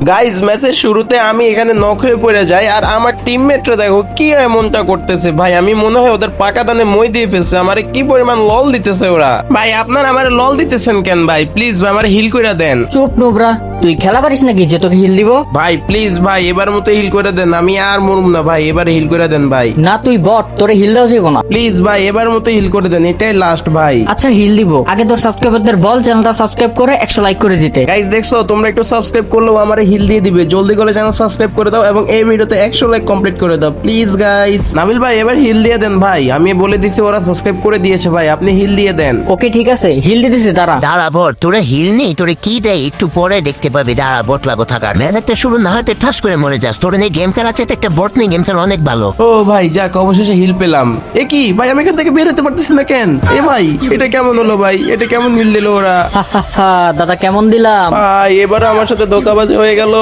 Guys ম্যাচের শুরুতে আমি এখানে নক হয়ে পড়ে যাই, আর আমার টিমমেটরা দেখো কি এমনটা করতেছে ভাই। আমি মনে হয় ওদের পাকা দানে মই দিয়ে ফেলছে, আমারে কি পরিমাণ লল দিতেছে ওরা। ভাই আপনার আমারে লল দিতেছেন কেন ভাই? প্লিজ ভাই আমার হিল করে দেন। চুপ নোবরা, তুই খেলা পারিস নাকি যে তোকে হিল দিব? ভাই প্লিজ ভাই এবার মতো হিল করে দেন, আমি আর মরুম না ভাই, এবার হিল করে দেন ভাই। না তুই বট, তোরে হিল দেওয়া যাবে না। প্লিজ ভাই এবার মতো হিল করে দেন, এটাই লাস্ট ভাই। আচ্ছা হিল দিব, আগে তোর সাবস্ক্রাইবারদের বল চ্যানেলটা সাবস্ক্রাইব করে 100 লাইক করে দিতে। গাইজ দেখছো তোমরা একটু সাবস্ক্রাইব করলেও আমারে হিল দিয়ে দিবে, জলদি করে চ্যানেল সাবস্ক্রাইব করে দাও এবং এই ভিডিওতে 100 লাইক কমপ্লিট করে দাও প্লিজ গাইজ। নাবিল ভাই এবার হিল দিয়ে দেন ভাই, আমি বলে দিছি ওরা সাবস্ক্রাইব করে দিয়েছে ভাই, আপনি হিল দিয়ে দেন। ওকে ঠিক আছে, হিল দিতেছি তারা। দাঁড়া বট, তোরা হিল নেই, তোরে কি দেয় একটু পরে দেখতে পাবি। দাঁড়া বট লাগো থাকার ম্যাচটা শুরু না হতে ঠাস করে মরে যাস। তোর নেই গেম খেলা আছে, একটা বট নেই গেম খেলা অনেক ভালো। ও ভাই যাক অবশেষে হিল পেলাম। এ কি ভাই আমি এখান থেকে বের হতে পারতেছি না কেন? এ ভাই এটা কেমন হলো ভাই? এটা কেমন হিল দিল ওরা? দাদা কেমন দিলাম? ভাই এবার আমার সাথে ধোঁকাবাজি হয়ে গেল।